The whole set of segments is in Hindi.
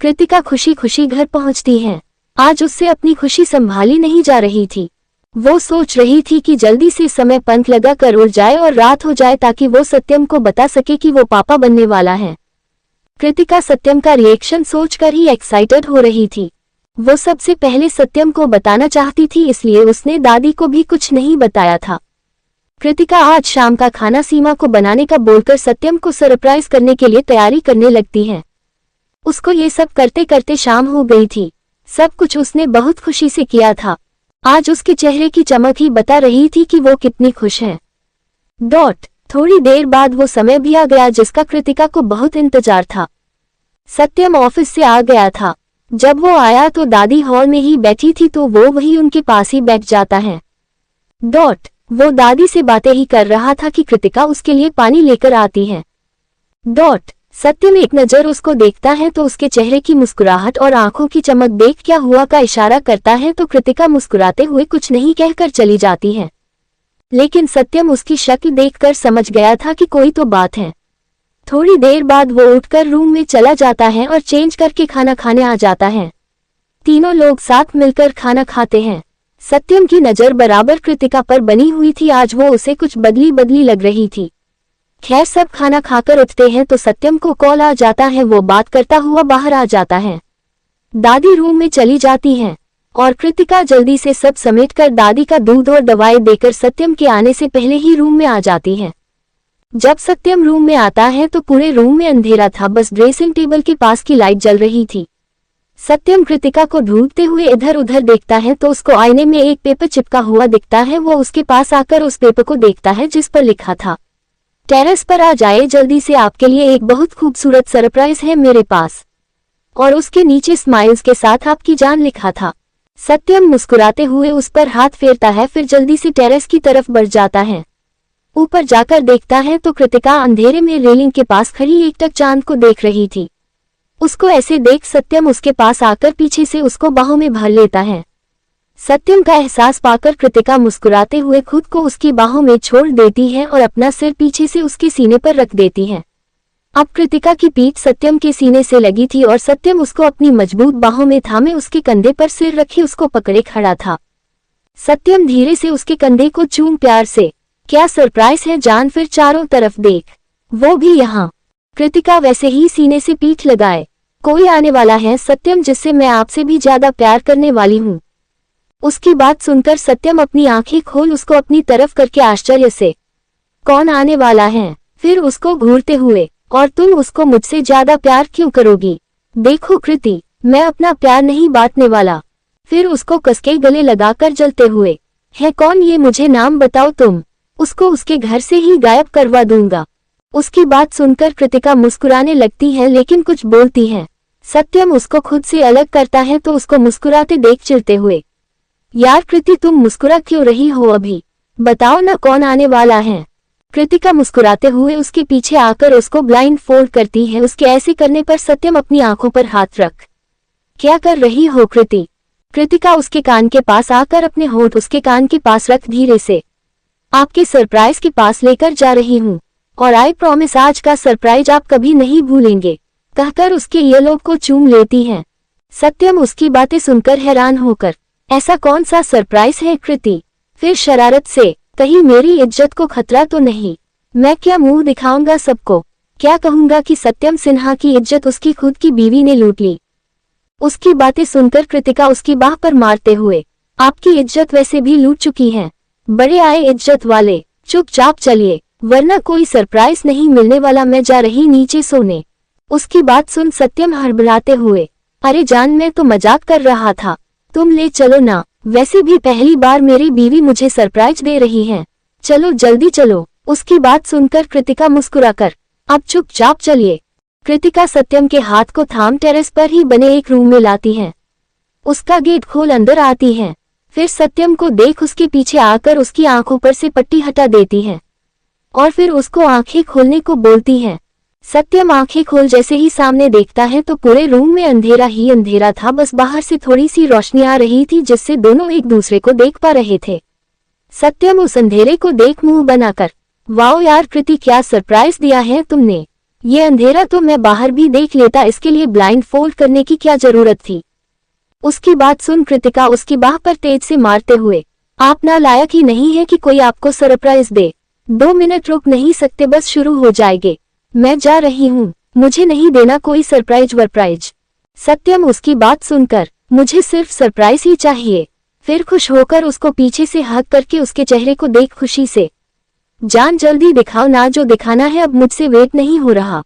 कृतिका खुशी खुशी घर पहुंचती है। आज उससे अपनी खुशी संभाली नहीं जा रही थी। वो सोच रही थी कि जल्दी से समय पंख लगा कर उड़ जाए और रात हो जाए ताकि वो सत्यम को बता सके कि वो पापा बनने वाला है। कृतिका सत्यम का रिएक्शन सोचकर ही एक्साइटेड हो रही थी। वो सबसे पहले सत्यम को बताना चाहती थी, इसलिए उसने दादी को भी कुछ नहीं बताया था। कृतिका आज शाम का खाना सीमा को बनाने का बोलकर सत्यम को सरप्राइज करने के लिए तैयारी करने लगती है। उसको ये सब करते करते शाम हो गई थी। सब कुछ उसने बहुत खुशी से किया था। आज उसके चेहरे की चमक ही बता रही थी कि वो कितनी खुश है। थोड़ी देर बाद वो समय भी आ गया जिसका कृतिका को बहुत इंतजार था। सत्यम ऑफिस से आ गया था। जब वो आया तो दादी हॉल में ही बैठी थी, तो वो वही उनके पास ही बैठ जाता है। वो दादी से बातें ही कर रहा था कि कृतिका उसके लिए पानी लेकर आती है। सत्यम एक नजर उसको देखता है तो उसके चेहरे की मुस्कुराहट और आंखों की चमक देख क्या हुआ का इशारा करता है, तो कृतिका मुस्कुराते हुए कुछ नहीं कहकर चली जाती है। लेकिन सत्यम उसकी शक्ल देखकर समझ गया था कि कोई तो बात है। थोड़ी देर बाद वो उठकर रूम में चला जाता है और चेंज करके खाना खाने आ जाता है। तीनों लोग साथ मिलकर खाना खाते हैं। सत्यम की नजर बराबर कृतिका पर बनी हुई थी। आज वो उसे कुछ बदली बदली लग रही थी। खैर, सब खाना खाकर उठते हैं तो सत्यम को कॉल आ जाता है। वो बात करता हुआ बाहर आ जाता है। दादी रूम में चली जाती हैं और कृतिका जल्दी से सब समेटकर दादी का दूध और दवाई देकर सत्यम के आने से पहले ही रूम में आ जाती है। जब सत्यम रूम में आता है तो पूरे रूम में अंधेरा था, बस ड्रेसिंग टेबल के पास की लाइट जल रही थी। सत्यम कृतिका को ढूंढते हुए इधर उधर देखता है तो उसको आईने में एक पेपर चिपका हुआ दिखता है। वो उसके पास आकर उस पेपर को देखता है जिस पर लिखा था, टेरेस पर आ जाए जल्दी से, आपके लिए एक बहुत खूबसूरत सरप्राइज है मेरे पास। और उसके नीचे स्माइल्स के साथ आपकी जान लिखा था। सत्यम मुस्कुराते हुए उस पर हाथ फेरता है, फिर जल्दी से टेरेस की तरफ बढ़ जाता है। ऊपर जाकर देखता है तो कृतिका अंधेरे में रेलिंग के पास खड़ी एकटक चांद को देख रही थी। उसको ऐसे देख सत्यम उसके पास आकर पीछे से उसको बाहों में भर लेता है। सत्यम का एहसास पाकर कृतिका मुस्कुराते हुए खुद को उसकी बाहों में छोड़ देती है और अपना सिर पीछे से उसके सीने पर रख देती है। अब कृतिका की पीठ सत्यम के सीने से लगी थी और सत्यम उसको अपनी मजबूत बाहों में थामे उसके कंधे पर सिर रखे उसको पकड़े खड़ा था। सत्यम धीरे से उसके कंधे को चूम प्यार से, क्या सरप्राइज है जान, फिर चारों तरफ देख, वो भी यहाँ। कृतिका वैसे ही सीने से पीठ लगाए, कोई आने वाला है सत्यम, जिससे मैं आपसे भी ज्यादा प्यार करने वाली हूँ। उसकी बात सुनकर सत्यम अपनी आंखें खोल उसको अपनी तरफ करके आश्चर्य से, कौन आने वाला है? फिर उसको घूरते हुए, और तुम उसको मुझसे ज्यादा प्यार क्यों करोगी? देखो कृति, मैं अपना प्यार नहीं बांटने वाला। फिर उसको कसके गले लगाकर जलते हुए, है कौन ये, मुझे नाम बताओ तुम, उसको उसके घर से ही गायब करवा दूंगा। उसकी बात सुनकर कृतिका मुस्कुराने लगती है लेकिन कुछ बोलती है। सत्यम उसको खुद से अलग करता है तो उसको मुस्कुराते देख चिढ़ते हुए, यार कृति तुम मुस्कुरा क्यों रही हो, अभी बताओ ना कौन आने वाला है। कृतिका मुस्कुराते हुए उसके पीछे आकर उसको ब्लाइंड फोल्ड करती है। उसके ऐसे करने पर सत्यम अपनी आंखों पर हाथ रख, क्या कर रही हो कृति? कृतिका उसके कान के पास आकर अपने होंठ उसके कान के पास रख धीरे से, आपके सरप्राइज के पास लेकर जा रही हूँ और आई प्रॉमिस आज का सरप्राइज आप कभी नहीं भूलेंगे, कहकर उसके येलों को चूम लेती है। सत्यम उसकी बातें सुनकर हैरान होकर, ऐसा कौन सा सरप्राइज है कृति? फिर शरारत से, कहीं मेरी इज्जत को खतरा तो नहीं? मैं क्या मुंह दिखाऊंगा सबको, क्या कहूंगा कि सत्यम सिन्हा की इज्जत उसकी खुद की बीवी ने लूट ली। उसकी बातें सुनकर कृतिका उसकी बाह पर मारते हुए, आपकी इज्जत वैसे भी लूट चुकी है, बड़े आए इज्जत वाले, चुपचाप चलिए वरना कोई सरप्राइज नहीं मिलने वाला, मैं जा रही नीचे सोने। उसकी बात सुन सत्यम हड़बड़ाते हुए, अरे जान मैं तो मजाक कर रहा था, तुम ले चलो ना, वैसे भी पहली बार मेरी बीवी मुझे सरप्राइज दे रही है, चलो जल्दी चलो। उसकी बात सुनकर कृतिका मुस्कुराकर, अब चुपचाप चलिए। कृतिका सत्यम के हाथ को थाम टेरेस पर ही बने एक रूम में लाती है। उसका गेट खोल अंदर आती है, फिर सत्यम को देख उसके पीछे आकर उसकी आंखों पर से पट्टी हटा देती है और फिर उसको आंखें खोलने को बोलती है। सत्यम आंखें खोल जैसे ही सामने देखता है तो पूरे रूम में अंधेरा ही अंधेरा था, बस बाहर से थोड़ी सी रोशनी आ रही थी जिससे दोनों एक दूसरे को देख पा रहे थे। सत्यम उस अंधेरे को देख मुंह बनाकर, वाओ यार कृति, क्या सरप्राइज दिया है तुमने, ये अंधेरा तो मैं बाहर भी देख लेता, इसके लिए ब्लाइंड फोल्ड करने की क्या जरूरत थी। उसकी बात सुन कृतिका उसकी बाह पर तेज से मारते हुए, आप नालायक ही नहीं है कि कोई आपको सरप्राइज दे। 2 मिनट रुक नहीं सकते, बस शुरू हो जाएंगे। मैं जा रही हूँ, मुझे नहीं देना कोई सरप्राइज वरप्राइज। सत्यम उसकी बात सुनकर, मुझे सिर्फ सरप्राइज ही चाहिए। फिर खुश होकर उसको पीछे से हक करके उसके चेहरे को देख खुशी से, जान जल्दी दिखाओ ना, जो दिखाना है अब मुझसे वेट नहीं हो रहा।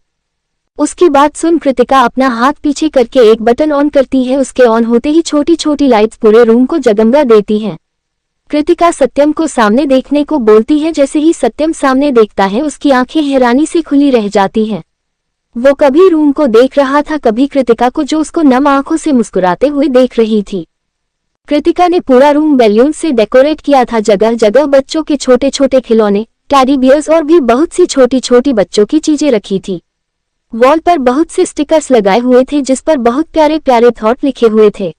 उसकी बात सुन कृतिका अपना हाथ पीछे करके एक बटन ऑन करती है। उसके ऑन होते ही छोटी छोटी लाइट्स पूरे रूम को जगमगा देती हैं। कृतिका सत्यम को सामने देखने को बोलती है। जैसे ही सत्यम सामने देखता है उसकी आंखें हैरानी से खुली रह जाती हैं। वो कभी रूम को देख रहा था, कभी कृतिका को जो उसको नम आंखों से मुस्कुराते हुए देख रही थी। कृतिका ने पूरा रूम बैलून से डेकोरेट किया था। जगह जगह बच्चों के छोटे छोटे खिलौने, टेडी बियर्स और भी बहुत सी छोटी छोटी बच्चों की चीजें रखी थी। वॉल पर बहुत से स्टिकर्स लगाए हुए थे जिस पर बहुत प्यारे प्यारे थॉट लिखे हुए थे।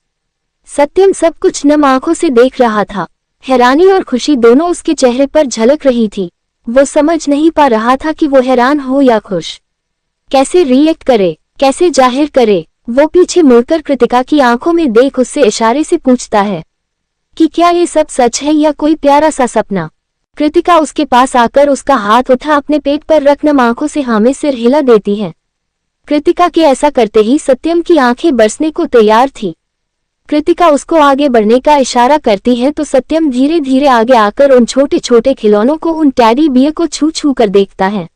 सत्यम सब कुछ नम आंखों से देख रहा था। हैरानी और खुशी दोनों उसके चेहरे पर झलक रही थी। वो समझ नहीं पा रहा था कि वो हैरान हो या खुश, कैसे रिएक्ट करे, कैसे जाहिर करे। वो पीछे मुड़कर कृतिका की आंखों में देख उससे इशारे से पूछता है कि क्या ये सब सच है या कोई प्यारा सा सपना। कृतिका उसके पास आकर उसका हाथ उठा अपने पेट पर रख नम आंखों से हाँ में सिर हिला देती है। कृतिका के ऐसा करते ही सत्यम की आंखें बरसने को तैयार थी। कृतिका उसको आगे बढ़ने का इशारा करती है तो सत्यम धीरे धीरे आगे आकर उन छोटे छोटे खिलौनों को, उन टेडी बियर को छू छू कर देखता है।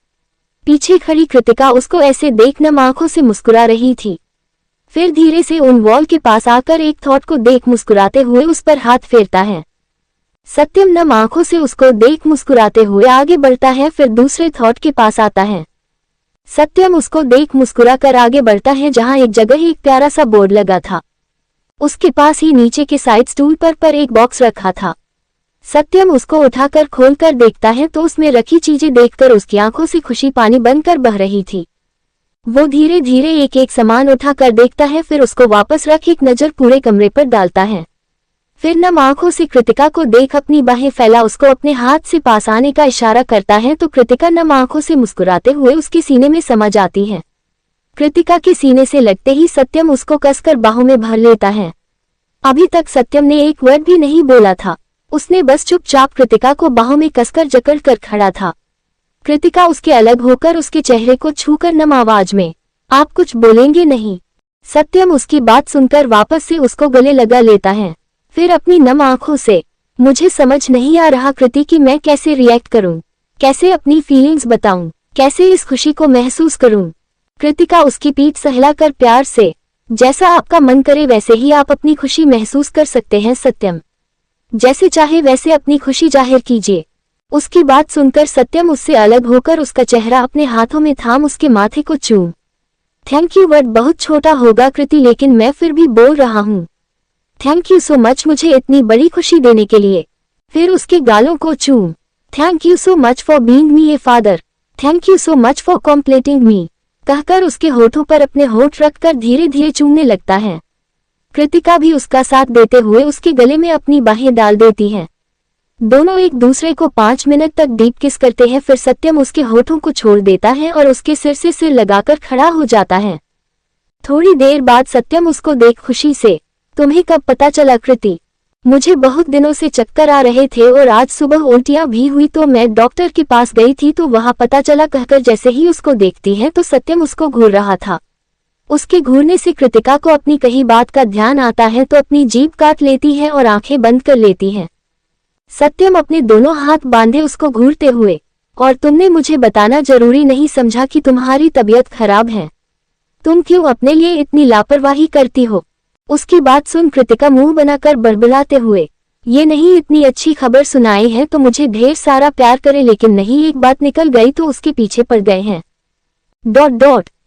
पीछे खड़ी कृतिका उसको ऐसे देख नम आंखों से मुस्कुरा रही थी। फिर धीरे से उन वॉल के पास आकर एक थॉट को देख मुस्कुराते हुए उस पर हाथ फेरता है। सत्यम नम आंखों से उसको देख मुस्कुराते हुए आगे बढ़ता है। फिर दूसरे थॉट के पास आता है। सत्यम उसको देख मुस्कुरा कर आगे बढ़ता है जहां एक जगह एक प्यारा सा बोर्ड लगा था। उसके पास ही नीचे के साइड स्टूल पर एक बॉक्स रखा था। सत्यम उसको उठाकर खोलकर देखता है तो उसमें रखी चीजें देखकर उसकी आंखों से खुशी पानी बनकर बह रही थी। वो धीरे धीरे एक एक सामान उठाकर देखता है, फिर उसको वापस रख एक नजर पूरे कमरे पर डालता है। फिर नम आंखों से कृतिका को देख अपनी बाहें फैला उसको अपने हाथ से पास आने का इशारा करता है तो कृतिका नम आंखों से मुस्कुराते हुए उसके सीने में समा जाती है। कृतिका के सीने से लगते ही सत्यम उसको कसकर बाहों में भर लेता है। अभी तक सत्यम ने एक वर्ड भी नहीं बोला था, उसने बस चुपचाप कृतिका को बाहों में कसकर जकड़ कर खड़ा था। कृतिका उसके अलग होकर उसके चेहरे को छूकर नम आवाज में, आप कुछ बोलेंगे नहीं। सत्यम उसकी बात सुनकर वापस से उसको गले लगा लेता है। फिर अपनी नम आंखों से, मुझे समझ नहीं आ रहा कृति कि मैं कैसे रिएक्ट करूं, कैसे अपनी फीलिंग्स बताऊं, कैसे इस खुशी को महसूस करूं। कृतिका उसकी पीठ सहलाकर प्यार से, जैसा आपका मन करे वैसे ही आप अपनी खुशी महसूस कर सकते हैं सत्यम, जैसे चाहे वैसे अपनी खुशी जाहिर कीजिए। उसकी बात सुनकर सत्यम उससे अलग होकर उसका चेहरा अपने हाथों में थाम उसके माथे को चूम, थैंक यू वर्ड बहुत छोटा होगा कृति, लेकिन मैं फिर भी बोल रहा हूँ, थैंक यू सो मच मुझे इतनी बड़ी खुशी देने के लिए। फिर उसके गालों को चूम, thank you so much for being me a father, thank you so much for completing me, कहकर उसके होठों पर अपने होठ रखकर धीरे धीरे चूमने लगता है। कृतिका भी उसका साथ देते हुए उसके गले में अपनी बाहें डाल देती है। दोनों एक दूसरे को 5 मिनट तक डीप किस करते हैं। फिर सत्यम उसके होठों को छोड़ देता है और उसके सिर से सिर लगाकर खड़ा हो जाता है। थोड़ी देर बाद सत्यम उसको देख खुशी से, तुम्हें कब पता चला कृति? मुझे बहुत दिनों से चक्कर आ रहे थे और आज सुबह उल्टियां भी हुई तो मैं डॉक्टर के पास गई थी तो वहां पता चला, कहकर जैसे ही उसको देखती है तो सत्यम उसको घूर रहा था। उसके घूरने से कृतिका को अपनी कही बात का ध्यान आता है तो अपनी जीभ काट लेती है और आंखें बंद कर लेती है। सत्यम अपने दोनों हाथ बांधे उसको घूरते हुए, और तुमने मुझे बताना जरूरी नहीं समझा कि तुम्हारी तबीयत खराब है? तुम क्यों अपने लिए इतनी लापरवाही करती हो? उसकी बात सुन कृतिका मुंह बनाकर बड़बड़ाते हुए, ये नहीं इतनी अच्छी खबर सुनाई है तो मुझे ढेर सारा प्यार करे, लेकिन नहीं एक बात निकल गई तो उसके पीछे पड़ गए हैं। ...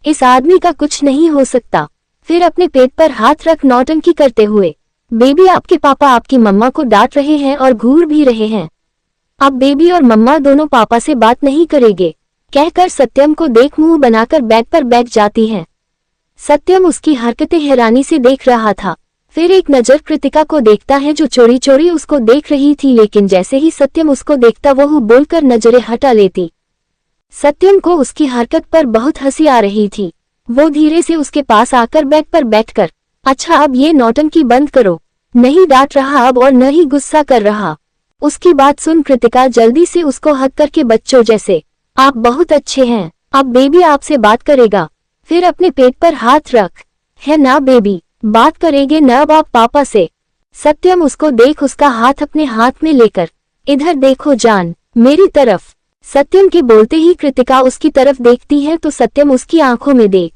इस आदमी का कुछ नहीं हो सकता। फिर अपने पेट पर हाथ रख नौटंकी करते हुए, बेबी आपके पापा आपकी मम्मा को डांट रहे हैं और घूर भी रहे हैं। अब बेबी और मम्मा दोनों पापा से बात नहीं करेंगे, कहकर सत्यम को देख मुंह बनाकर बेड पर बैठ जाती है। सत्यम उसकी हरकतें हैरानी से देख रहा था। फिर एक नजर कृतिका को देखता है जो चोरी चोरी उसको देख रही थी, लेकिन जैसे ही सत्यम उसको देखता वो बोलकर नजरें हटा लेती। सत्यम को उसकी हरकत पर बहुत हंसी आ रही थी। वो धीरे से उसके पास आकर बेड पर बैठकर, अच्छा अब ये नौटंकी बंद करो, नहीं डांट रहा अब और न ही गुस्सा कर रहा। उसकी बात सुन कृतिका जल्दी से उसको हक करके, बच्चों जैसे आप बहुत अच्छे हैं, अब बेबी आपसे बात करेगा। फिर अपने पेट पर हाथ रख, है ना बेबी, बात करेंगे न अब आप पापा से। सत्यम उसको देख उसका हाथ अपने हाथ में लेकर, इधर देखो जान, मेरी तरफ। सत्यम के बोलते ही कृतिका उसकी तरफ देखती है तो सत्यम उसकी आंखों में देख,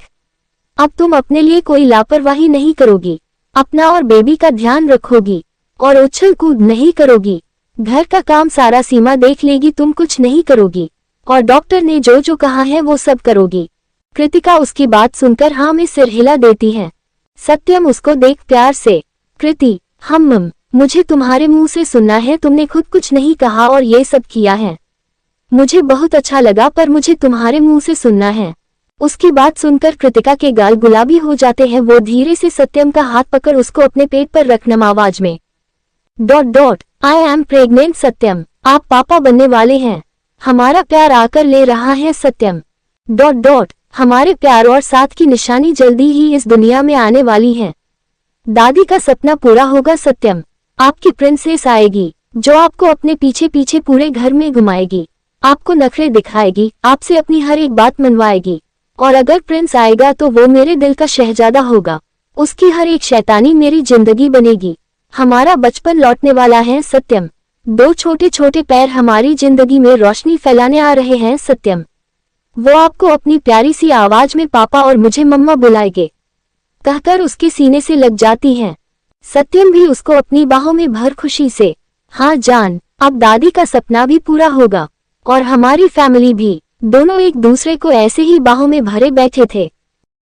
अब तुम अपने लिए कोई लापरवाही नहीं करोगी, अपना और बेबी का ध्यान रखोगी और उछल कूद नहीं करोगी, घर का काम सारा सीमा देख लेगी, तुम कुछ नहीं करोगी और डॉक्टर ने जो जो कहा है वो सब करोगी। कृतिका उसकी बात सुनकर हाँ में सिर हिला देती है। सत्यम उसको देख प्यार से, कृति हम मुझे तुम्हारे मुंह से सुनना है, तुमने खुद कुछ नहीं कहा और ये सब किया है, मुझे बहुत अच्छा लगा पर मुझे तुम्हारे मुंह से सुनना है। उसकी बात सुनकर कृतिका के गाल गुलाबी हो जाते हैं। वो धीरे से सत्यम का हाथ पकड़ उसको अपने पेट पर रख नम आवाज में, आई एम प्रेग्नेंट सत्यम, आप पापा बनने वाले हैं, हमारा प्यार आकर ले रहा है सत्यम, हमारे प्यार और साथ की निशानी जल्दी ही इस दुनिया में आने वाली है। दादी का सपना पूरा होगा सत्यम, आपकी प्रिंसेस आएगी जो आपको अपने पीछे पीछे पूरे घर में घुमाएगी, आपको नखरे दिखाएगी, आपसे अपनी हर एक बात मनवाएगी और अगर प्रिंस आएगा तो वो मेरे दिल का शहजादा होगा, उसकी हर एक शैतानी मेरी जिंदगी बनेगी, हमारा बचपन लौटने वाला है सत्यम, दो छोटे छोटे पैर हमारी जिंदगी में रोशनी फैलाने आ रहे हैं सत्यम। वो आपको अपनी प्यारी सी आवाज में पापा और मुझे मम्मा बुलाएंगे कहकर उसके सीने से लग जाती हैं। सत्यम भी उसको अपनी बाहों में भर खुशी से, हाँ जान, अब दादी का सपना भी पूरा होगा और हमारी फैमिली भी। दोनों एक दूसरे को ऐसे ही बाहों में भरे बैठे थे।